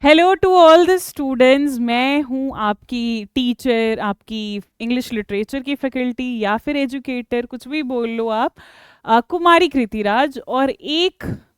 Hello to all the students. मैं हूँ आपकी टीचर, आपकी इंग्लिश लिटरेचर की फैकल्टी या फिर एजुकेटर, कुछ भी बोल लो आप, कुमारी कृतिराज। और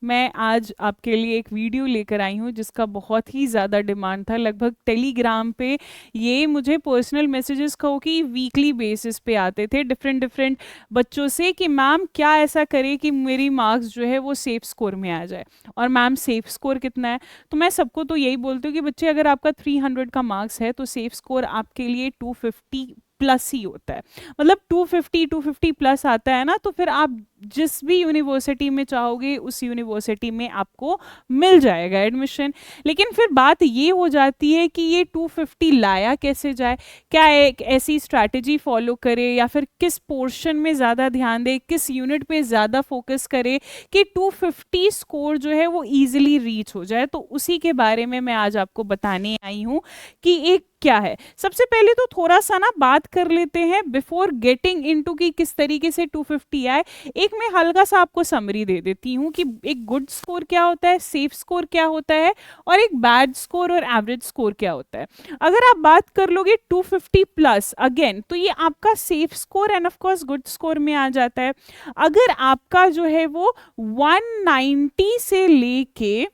मैं आज आपके लिए एक वीडियो लेकर आई हूँ जिसका बहुत ही ज़्यादा डिमांड था। लगभग टेलीग्राम पे ये मुझे पर्सनल मैसेजेस कहो कि वीकली बेसिस पे आते थे डिफरेंट डिफरेंट बच्चों से कि मैम क्या ऐसा करे कि मेरी मार्क्स जो है वो सेफ स्कोर में आ जाए। और मैम सेफ स्कोर कितना है? तो मैं सबको तो यही बोलती हूँ कि बच्चे अगर आपका 300 का मार्क्स है तो सेफ स्कोर आपके लिए 250 प्लस ही होता है। मतलब 250 प्लस आता है ना, तो फिर आप जिस भी यूनिवर्सिटी में चाहोगे उस यूनिवर्सिटी में आपको मिल जाएगा एडमिशन। लेकिन फिर बात ये हो जाती है कि ये 250 लाया कैसे जाए, क्या एक ऐसी स्ट्रैटेजी फॉलो करे या फिर किस पोर्शन में ज़्यादा ध्यान दे, किस यूनिट पे ज़्यादा फोकस करे कि 250 स्कोर जो है वो इजीली रीच हो जाए। तो उसी के बारे में मैं आज आपको बताने आई हूँ कि एक क्या है। सबसे पहले तो थोड़ा सा ना बात कर लेते हैं बिफोर गेटिंग इनटू कि किस तरीके से 250 आए। एक मैं हल्का सा आपको समरी दे देती हूँ कि एक गुड स्कोर क्या होता है, सेफ स्कोर क्या होता है, और एक बैड स्कोर और एवरेज स्कोर क्या होता है। अगर आप बात कर लोगे 250 प्लस अगेन, तो ये आपका safe score and of course good score में आ जाता है। अगर आपका जो है वो 190 से लेके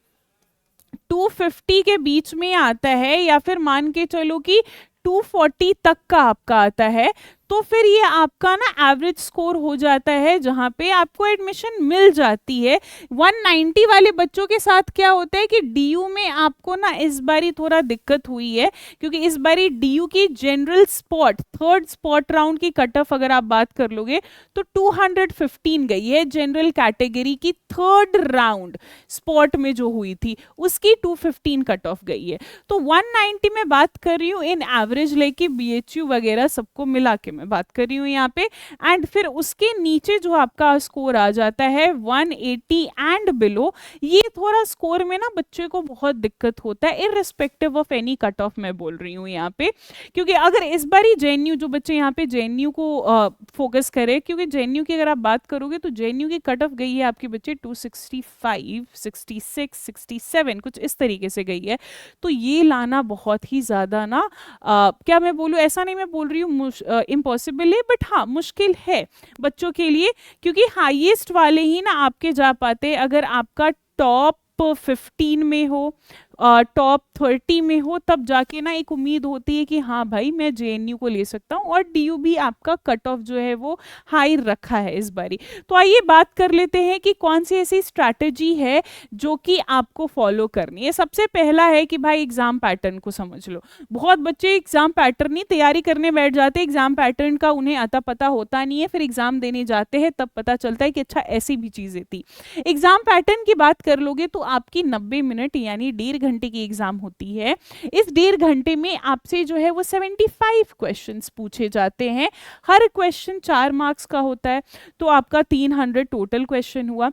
250 के बीच में आता है, या फिर मान के चलो कि 240 तक का आपका आता है, तो फिर ये आपका ना एवरेज स्कोर हो जाता है जहां पे आपको एडमिशन मिल जाती है। 190 वाले बच्चों के साथ क्या होता है कि डीयू में आपको ना इस बारी थोड़ा दिक्कत हुई है, क्योंकि इस बारी डीयू की general spot third spot round की कट ऑफ अगर आप बात कर लोगे तो 215 गई है। जनरल कैटेगरी की थर्ड राउंड स्पॉट में जो हुई थी उसकी 215 कट ऑफ गई है। तो 190 में बात कर रही हूँ इन एवरेज लेके बीएचयू वगैरह सबको मिला के मैं बात कर रही हूँ यहाँ पे। एंड फिर उसके नीचे जो आपका स्कोर आ जाता है 180 एंड बिलो, ये थोड़ा स्कोर में ना बच्चे को बहुत दिक्कत होता है irrespective of any cut off. मैं बोल रही हूँ यहाँ पे क्योंकि अगर इस बार ही जेएनयू, जो बच्चे यहाँ पे जेएनयू को फोकस करे, क्योंकि जेएनयू की अगर आप बात करोगे तो जेएनयू की कट ऑफ गई है आपके बच्चे 265, 66, 67 कुछ इस तरीके से गई है। तो ये लाना बहुत ही ज्यादा ना क्या मैं बोलूँ, ऐसा नहीं मैं बोल रही हूँ इम्पॉसिबल है, बट हाँ मुश्किल है बच्चों के लिए, क्योंकि हाईएस्ट वाले ही ना आपके जा पाते। अगर आपका टॉप 15 में हो, टॉप 30 में हो, तब जाके ना एक उम्मीद होती है कि हाँ भाई मैं जेएनयू को ले सकता हूँ। और डीयू भी आपका कट ऑफ जो है वो हाई रखा है इस बारी। तो आइए बात कर लेते हैं कि कौन सी ऐसी स्ट्रैटेजी है जो कि आपको फॉलो करनी है। सबसे पहला है कि भाई एग्जाम पैटर्न को समझ लो। बहुत बच्चे एग्जाम पैटर्न ही तैयारी करने बैठ जाते हैं, एग्जाम पैटर्न का उन्हें अता पता होता नहीं है, फिर एग्जाम देने जाते हैं तब पता चलता है कि अच्छा ऐसी भी चीजें थी। एग्जाम पैटर्न की बात कर लोगे तो आपकी 90 मिनट यानी 1.5 घंटे की एग्जाम होती है। इस 1.5 घंटे में आपसे जो है वो 75 क्वेश्चंस पूछे जाते हैं। हर क्वेश्चन 4 मार्क्स का होता है, तो आपका 300 टोटल क्वेश्चन हुआ।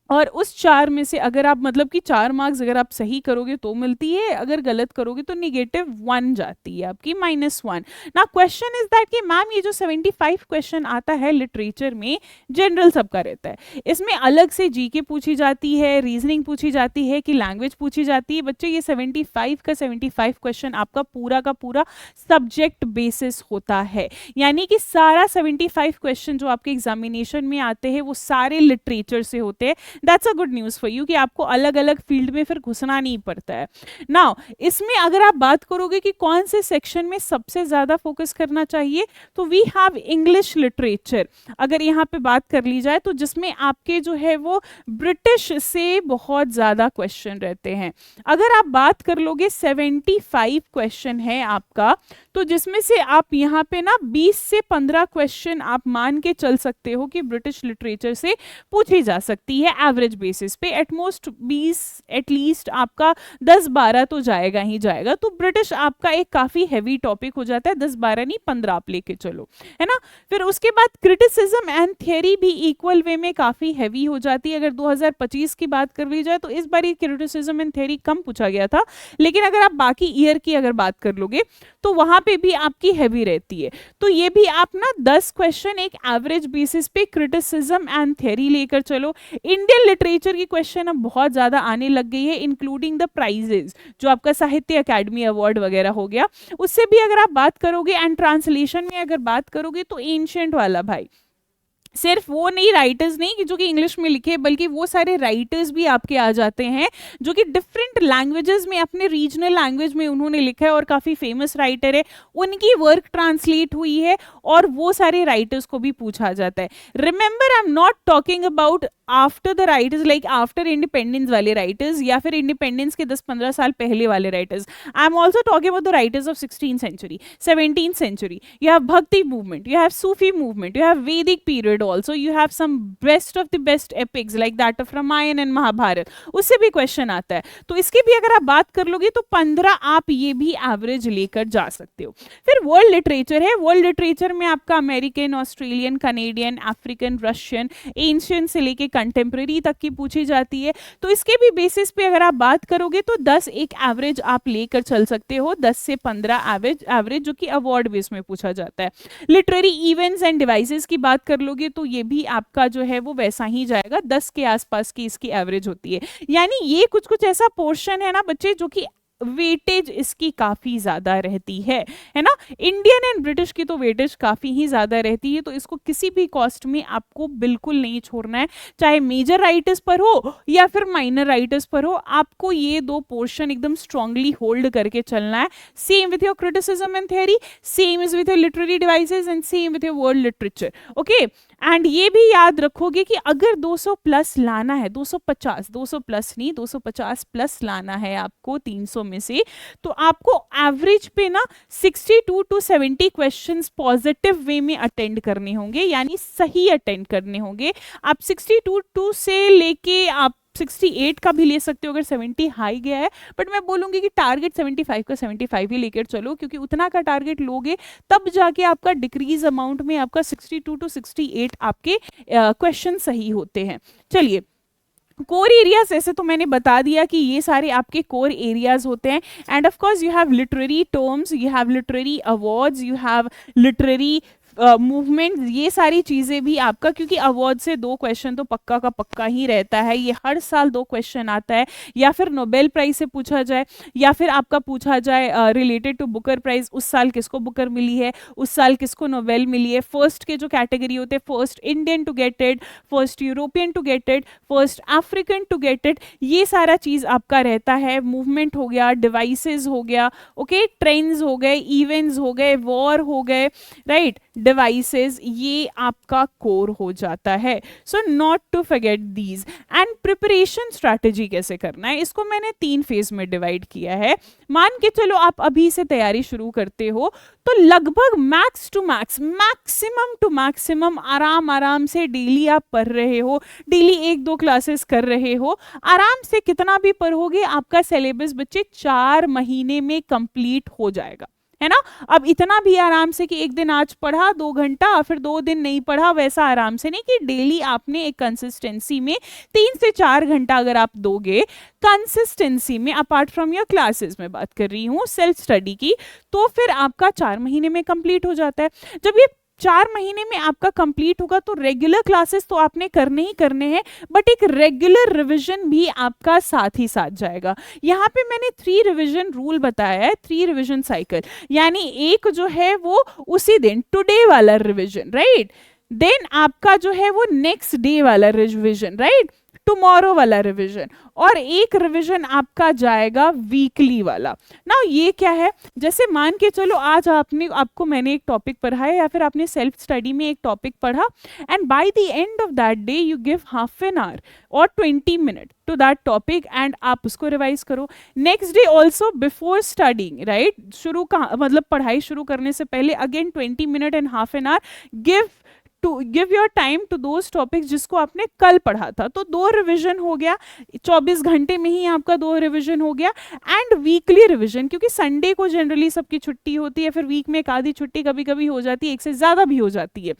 और उस 4 में से अगर आप मतलब कि 4 मार्क्स अगर आप सही करोगे तो मिलती है, अगर गलत करोगे तो -1 जाती है आपकी, -1। ना क्वेश्चन इज दैट कि मैम ये जो 75 क्वेश्चन आता है लिटरेचर में जनरल सबका रहता है, इसमें अलग से जीके पूछी जाती है, रीजनिंग पूछी जाती है कि लैंग्वेज पूछी जाती है। बच्चे ये 75 का 75 क्वेश्चन आपका पूरा का पूरा सब्जेक्ट बेसिस होता है, यानी कि सारा 75 क्वेश्चन जो आपके एग्जामिनेशन में आते हैं वो सारे लिटरेचर से होते हैं। That's a good news for you कि आपको अलग अलग फील्ड में फिर घुसना नहीं पड़ता है। नाउ इसमें अगर आप बात करोगे कि कौन से सेक्शन में सबसे ज्यादा फोकस करना चाहिए, तो वी हैव इंग्लिश लिटरेचर। अगर यहाँ पे बात कर ली जाए तो जिसमें आपके जो है वो ब्रिटिश से बहुत ज्यादा क्वेश्चन रहते हैं। अगर आप बात कर लोगे 75 क्वेश्चन है आपका, तो जिसमें से आप यहाँ पे ना 20 से 15 क्वेश्चन आप मान के चल सकते हो कि ब्रिटिश लिटरेचर से पूछी जा सकती है एवरेज बेसिस पे। एटमोस्ट 20 एटलीस्ट आपका 10-12 तो जाएगा ही जाएगा। तो ब्रिटिश आपका एक काफी हैवी टॉपिक हो जाता है, 10-12 नहीं 15 आप लेके चलो, है ना। फिर उसके बाद क्रिटिसिज्म एंड थियरी भी इक्वल वे में काफी हैवी हो जाती है। अगर 2025 की बात कर ली जाए तो इस बार क्रिटिसिज्म एंड थियरी कम पूछा गया था, लेकिन अगर आप बाकी ईयर की अगर बात कर लोगे तो वहां पे भी आपकी हैवी रहती है। तो ये भी आप ना 10 क्वेश्चन एक एवरेज बेसिस पे क्रिटिसिज्म एंड थियरी लेकर चलो। इंडियन इंडियन लिटरेचर की क्वेश्चन अब बहुत ज़्यादा आने लग गई है, इंक्लूडिंग द प्राइजेज, जो आपका साहित्य अकेडमी अवार्ड वगैरह हो गया, उससे भी अगर आप बात करोगे। एंड ट्रांसलेशन में अगर बात करोगे तो एंशिएंट वाला भाई, सिर्फ वो नहीं राइटर्स नहीं कि जो कि इंग्लिश में लिखे, बल्कि वो सारे राइटर्स भी आपके आ जाते हैं जो कि डिफरेंट लैंग्वेजेस में, अपने रीजनल लैंग्वेज में उन्होंने लिखा है और काफ़ी फेमस राइटर है, उनकी वर्क ट्रांसलेट हुई है और वो सारे राइटर्स को भी पूछा जाता है। Remember I am not talking about after the writers, like after independence वाले राइटर्स या फिर इंडिपेंडेंस के 10-15 साल पहले वाले writers. I am also talking about the writers of 16th century, 17th century. You have Bhakti movement, you have Sufi movement, you have Vedic period also, you have some best of the best epics like that of Ramayana and Mahabharata. उससे भी question आता है, तो इसकी भी अगर आप बात कर लोगे तो 15 आप ये भी एवरेज लेकर जा सकते हो। फिर वर्ल्ड लिटरेचर है, वर्ल्ड लिटरेचर में आपका American, Australian, Canadian, African, Russian, ancient से लेके कंटेम्प्रेरी तक की पूछी जाती है। तो इसके भी बेसिस पे अगर आप बात करोगे तो 10 एक एवरेज आप लेकर चल सकते हो, 10 से 15 एवरेज जो कि अवार्ड बेस में पूछा जाता है। लिटरेरी इवेंट्स एंड डिवाइसेस की बात कर लोगे तो ये भी आपका जो है वो वैसा ही जाएगा, 10 के आसपास की इसकी एवरेज होती है। यानी ये कुछ कुछ ऐसा पोर्शन है ना बच्चे जो कि वेटेज इसकी काफ़ी ज़्यादा रहती है ना। इंडियन एंड ब्रिटिश की तो वेटेज काफ़ी ही ज़्यादा रहती है, तो इसको किसी भी कॉस्ट में आपको बिल्कुल नहीं छोड़ना है, चाहे मेजर राइटर्स पर हो या फिर माइनर राइटर्स पर हो, आपको ये दो पोर्शन एकदम स्ट्रांगली होल्ड करके चलना है। Same with your criticism and theory, same is with your literary devices and same with your world literature. Okay, and ये भी याद रखोगे कि अगर 200 प्लस लाना है, 250, 200 प्लस नहीं 250 प्लस लाना है आपको 300 में से, तो आपको एवरेज पे ना 62 to 70 क्वेश्चंस पॉजिटिव वे में अटेंड करने होंगे, यानी सही अटेंड करने होंगे। आप 62 से लेके आप 68 का भी ले सकते हो अगर 70 हाई गया है, बट मैं बोलूंगी कि टारगेट 75 का 75 ही लेकर चलो, क्योंकि उतना का टारगेट लोगे तब जाके आपका डिक्रीज अमाउंट में आपका 62 to 68 आपके क्वेश्चन सही होते हैं। चलिए, कोर एरियाज ऐसे तो मैंने बता दिया कि ये सारे आपके कोर एरियाज होते हैं। And of course you have literary terms, you have literary awards, you have literary movement, ये सारी चीज़ें भी आपका, क्योंकि अवार्ड से 2 क्वेश्चन तो पक्का का पक्का ही रहता है, ये हर साल 2 क्वेश्चन आता है, या फिर नोबेल प्राइज से पूछा जाए या फिर आपका पूछा जाए रिलेटेड टू बुकर प्राइज, उस साल किसको बुकर मिली है, उस साल किसको नोबेल मिली है। फर्स्ट के जो कैटेगरी होते हैं, first Indian to get it, first European to get it, first African to get it, ये सारा चीज़ आपका रहता है। मूवमेंट हो गया, डिवाइसेस हो गया, ओके, ट्रेंड्स हो गए, इवेंट्स हो गए, वॉर हो गए, राइट, डिवाइसेस, ये आपका कोर हो जाता है। So not to forget these. And preparation strategy कैसे करना है, इसको मैंने 3 फेज में डिवाइड किया है। मान के चलो आप अभी से तैयारी शुरू करते हो तो लगभग max to max, maximum to maximum आराम से डेली आप पढ़ रहे हो, डेली 1-2 क्लासेस कर रहे हो, आराम से कितना भी पढ़ोगे आपका सिलेबस बच्चे 4 महीने में कंप्लीट हो जाएगा, है ना। अब इतना भी आराम से कि एक दिन आज पढ़ा 2 घंटा फिर 2 दिन नहीं पढ़ा, वैसा आराम से नहीं, कि डेली आपने एक कंसिस्टेंसी में 3 से 4 घंटा अगर आप दोगे कंसिस्टेंसी में, अपार्ट फ्रॉम योर क्लासेस में बात कर रही हूँ सेल्फ स्टडी की, तो फिर आपका 4 महीने में कंप्लीट हो जाता है। जब ये 4 महीने में आपका कंप्लीट होगा तो रेगुलर क्लासेस तो आपने करने ही करने हैं, बट एक रेगुलर रिवीजन भी आपका साथ ही साथ जाएगा। यहाँ पे मैंने 3 रिवीजन रूल बताया है, 3 रिवीजन साइकिल, यानी एक जो है वो उसी दिन टुडे वाला रिवीजन, राइट, देन आपका जो है वो नेक्स्ट डे वाला रिवीजन, राइट, टुमारो वाला रिवीजन, और एक रिवीजन आपका जाएगा वीकली वाला। ना ये क्या है, जैसे मान के चलो आज आपको मैंने एक टॉपिक पढ़ाया या फिर आपने सेल्फ स्टडी में एक टॉपिक पढ़ा, and by the end of that day you give half an hour और 20 minute to that topic and आप उसको रिवाइज करो। Next day also before studying, right, शुरू का मतलब पढ़ाई शुरू करने से पहले again 20 minute and half an hour give your time to those topics जिसको आपने कल पढ़ा था। तो 2 रिवीजन हो गया, 24 घंटे में ही आपका 2 रिवीजन हो गया। एंड वीकली रिवीजन, क्योंकि संडे को जनरली सबकी छुट्टी होती है, फिर वीक में एक आधी छुट्टी कभी कभी हो जाती है, एक से ज़्यादा भी हो जाती है,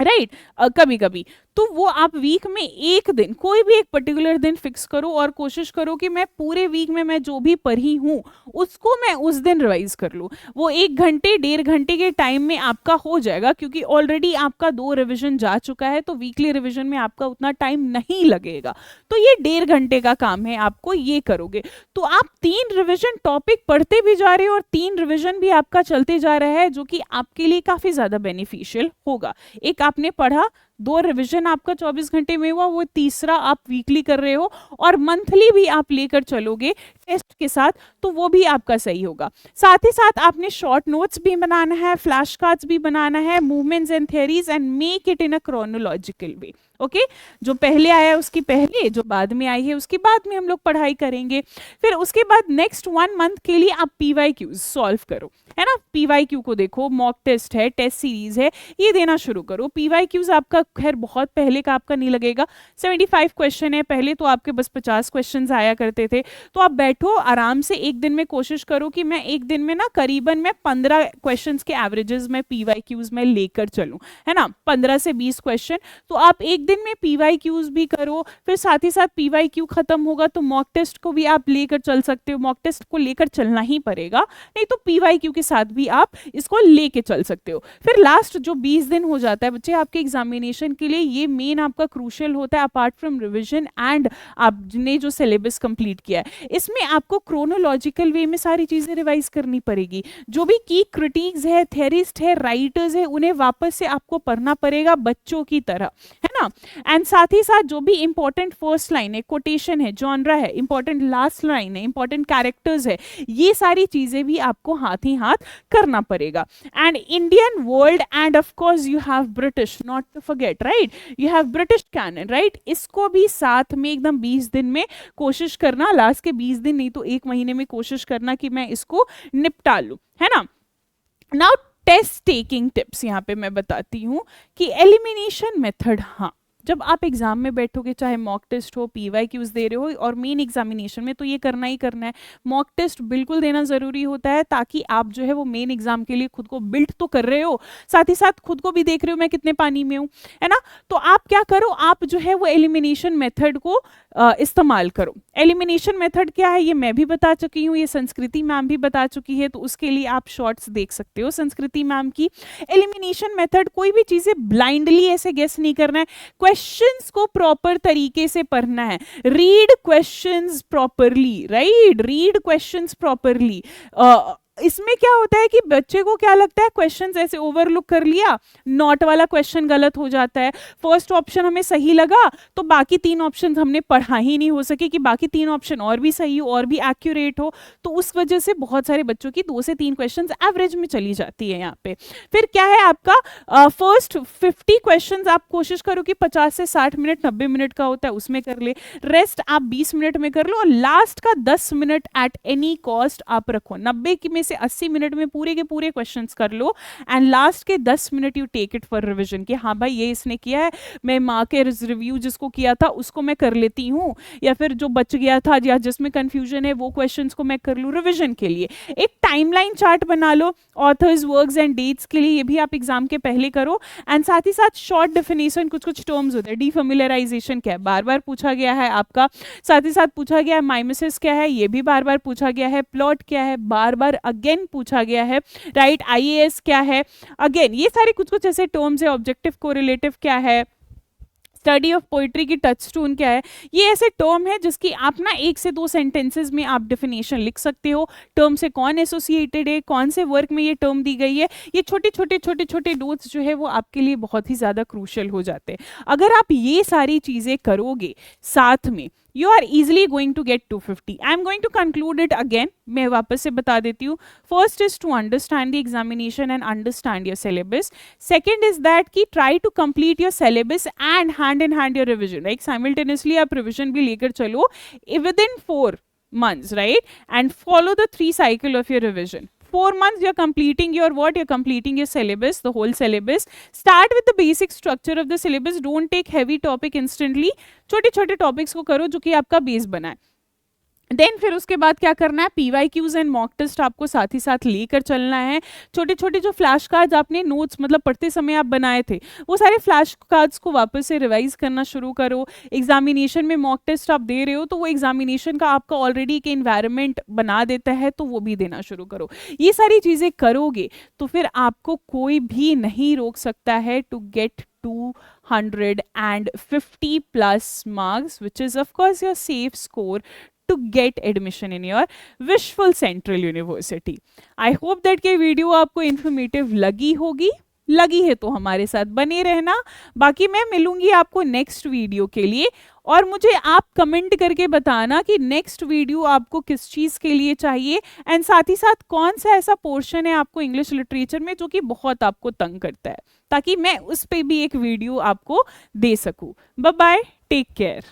राइट, कभी कभी, तो वो आप वीक में एक दिन, कोई भी एक पर्टिकुलर दिन फिक्स करो और कोशिश करो कि मैं पूरे वीक में मैं जो भी पढ़ी हूँ उसको मैं उस दिन रिवाइज कर लूँ। वो 1 घंटे 1.5 घंटे के टाइम में आपका हो जाएगा, क्योंकि ऑलरेडी आपका 2 रिवीजन जा चुका है, तो वीकली रिवीजन में आपका उतना टाइम नहीं लगेगा। तो ये 1.5 घंटे का काम है, आपको ये करोगे तो आप 3 रिवीजन टॉपिक पढ़ते भी जा रहे हो और 3 रिवीजन भी आपका चलते जा रहा है, जो कि आपके लिए काफी ज्यादा बेनिफिशियल होगा। एक आपने पढ़ा, 2 रिवीजन आपका 24 घंटे में हुआ, वो तीसरा आप वीकली कर रहे हो और मंथली भी आप लेकर चलोगे टेस्ट के साथ, तो वो भी आपका सही होगा। साथ ही साथ आपने शॉर्ट नोट्स भी बनाना है, फ्लैश कार्ड्स भी बनाना है, movements and theories, and make it in a chronological way. Okay, जो पहले आया उसकी पहले, जो बाद में आई है उसके बाद में हम लोग पढ़ाई करेंगे। फिर उसके बाद नेक्स्ट 1 मंथ के लिए आप PYQs सॉल्व करो, है ना। PYQ को देखो, मॉक टेस्ट है, टेस्ट सीरीज है, ये देना शुरू करो। PYQs आपका खैर बहुत पहले का आपका नहीं लगेगा, 75 क्वेश्चन है, पहले तो आपके बस 50 क्वेश्चन आया करते थे। तो आप बैठो आराम से, एक दिन में कोशिश करो कि मैं एक दिन में ना करीबन मैं 15 क्वेश्चन के एवरेजेस में PYQs में लेकर चलूं, है ना, 15 से 20 क्वेश्चन। तो आप एक दिन में PYQs भी करो, फिर साथ ही साथ PYQ खत्म होगा तो मॉक टेस्ट को भी आप लेकर चल सकते हो, मॉक टेस्ट को लेकर चलना ही पड़ेगा, नहीं तो PYQ के साथ भी आप इसको लेके चल सकते हो। फिर लास्ट जो 20 दिन हो जाता है बच्चे आपके एग्जामिनेशन के लिए, ये मेन आपका क्रूशियल होता है, अपार्ट फ्रॉम रिविजन एंड आपने जो सिलेबस कंप्लीट किया है, इसमें आपको क्रोनोलॉजिकल वे में सारी चीजें रिवाइज करनी पड़ेगी। जो भी की क्रिटिक्स है, थेरिस्ट है, राइटर्स है, उन्हें वापस से आपको पढ़ना पड़ेगा बच्चों की तरह, है ना। एंड साथ ही साथ जो भी इंपॉर्टेंट फर्स्ट लाइन है, कोटेशन है, जॉनरा है, इंपॉर्टेंट लास्ट लाइन है, इंपॉर्टेंट कैरेक्टर्स है, ये सारी चीजें भी आपको हाथ ही हाथ करना पड़ेगा। And Indian world and of course you have British, not to forget, right, you have British canon, right, इसको भी साथ में एकदम 20 दिन में कोशिश करना, लास्ट के 20 दिन नहीं तो 1 महीने में कोशिश करना कि मैं इसको निपटा लूं, है ना। नाउ टेस्ट टेकिंग टिप्स यहाँ पे मैं बताती हूँ कि एलिमिनेशन मेथड, हाँ, जब आप एग्जाम में बैठोगे, चाहे मॉक टेस्ट हो, PYQs दे रहे हो और मेन एग्जामिनेशन में, तो ये करना ही करना है। मॉक टेस्ट बिल्कुल देना जरूरी होता है, ताकि आप जो है वो मेन एग्जाम के लिए खुद को बिल्ड तो कर रहे हो, साथ ही साथ खुद को भी देख रहे हो मैं कितने पानी में हूँ, है ना। तो आप क्या करो, आप जो है वो एलिमिनेशन मेथड को इस्तेमाल करो। एलिमिनेशन मेथड क्या है ये मैं भी बता चुकी हूँ, ये संस्कृति मैम भी बता चुकी है, तो उसके लिए आप शॉर्ट्स देख सकते हो संस्कृति मैम की। एलिमिनेशन मेथड, कोई भी चीजें ब्लाइंडली ऐसे गेस नहीं करना है, क्वेश्चंस को प्रॉपर तरीके से पढ़ना है, read questions properly, right, read questions properly. इसमें क्या होता है कि बच्चे को क्या लगता है, क्वेश्चंस ऐसे ओवरलुक कर लिया, नॉट वाला क्वेश्चन गलत हो जाता है, फर्स्ट ऑप्शन हमें सही लगा तो बाकी 3 ऑप्शन हमने पढ़ा ही नहीं हो सके कि बाकी 3 ऑप्शन और भी सही हो और भी एक्यूरेट हो, तो उस वजह से बहुत सारे बच्चों की 2 से 3 क्वेश्चन एवरेज में चली जाती है यहाँ पे। फिर क्या है आपका फर्स्ट 50 क्वेश्चन आप कोशिश करो कि 50 से 60 मिनट 90 मिनट का होता है उसमें कर ले, रेस्ट आप 20 मिनट में कर लो, और लास्ट का 10 मिनट एट एनी कॉस्ट आप रखो। 90 में से 80 मिनट में पूरे के पूरे क्वेश्चंस कर लो, एंड लास्ट के 10 minute you take it for revision, कि हाँ भाई ये इसने किया है, मैं माँ के रिव्यू जिसको किया था उसको मैं कर लेती हूँ, या फिर जो बच गया था या जिसमें कंफ्यूजन है वो क्वेश्चंस को मैं कर लूँ रिवीजन के लिए। एक टाइमलाइन चार्ट बना लो ऑथर्स, वर्क्स एंड डेट्स के लिए, ये भी आप एग्जाम के पहले करो। एंड साथ ही साथ शॉर्ट डेफिनेशन, कुछ कुछ टर्म्स होते हैं, डिफेमिलियराइजेशन क्या है, बार बार पूछा गया है आपका, साथ ही साथ पूछा गया है माइमेसिस क्या है, ये भी बार बार पूछा गया है, प्लॉट क्या है, बार बार अगेन पूछा गया है, राइट, IAS क्या है, अगेन ये सारे कुछ कुछ ऐसे टर्म्स है, ऑब्जेक्टिव कोरिलेटिव क्या है, स्टडी ऑफ पोइट्री की टचस्टोन क्या है, ये ऐसे टर्म है जिसकी आप ना 1 से 2 सेंटेंसेस में आप डेफिनेशन लिख सकते हो, टर्म से कौन एसोसिएटेड है, कौन से वर्क में ये टर्म दी गई है, ये छोटे छोटे छोटे छोटे नोट्स जो है वो आपके लिए बहुत ही ज्यादा क्रूशियल हो जाते हैं। अगर आप ये सारी चीजें करोगे साथ में, you are easily going to get 250. I am going to conclude it again. मैं वापस से बता देती हूँ. First is to understand the examination and understand your syllabus. Second is that कि try to complete your syllabus and hand in hand your revision. Like simultaneously आप revision भी लेकर चलो within 4 months, right? And follow the 3 cycle of your revision. 4 months you're completing your what? You're completing your syllabus, the whole syllabus. Start with the basic structure of the syllabus. Don't take heavy topic instantly. छोटे छोटे topics को करो जो कि आपका base बनाए. Then फिर उसके बाद क्या करना है, PYQs एंड मॉक टेस्ट आपको साथ ही साथ लेकर चलना है। छोटे छोटे जो फ्लैश कार्ड्स आपने नोट्स मतलब पढ़ते समय आप बनाए थे, वो सारे फ्लैश कार्ड्स को वापस से रिवाइज करना शुरू करो। एग्जामिनेशन में मॉक टेस्ट आप दे रहे हो तो वो एग्जामिनेशन का आपका ऑलरेडी एक एनवायरनमेंट बना देता है, तो वो भी देना शुरू करो। ये सारी चीज़ें करोगे तो फिर आपको कोई भी नहीं रोक सकता है to get 250 plus marks, which is of course your safe score to get admission in your wishful central university. I hope that ये वीडियो आपको इन्फॉर्मेटिव लगी होगी। लगी है तो हमारे साथ बने रहना। बाकी मैं मिलूंगी आपको नेक्स्ट वीडियो के लिए, और मुझे आप कमेंट करके बताना कि नेक्स्ट वीडियो आपको किस चीज़ के लिए चाहिए, एंड साथ ही साथ कौन सा ऐसा पोर्शन है आपको इंग्लिश लिटरेचर में जो कि बहुत आपको तंग करता है, ताकि मैं उस पर भी एक वीडियो आपको दे सकूं। Bye bye, take care.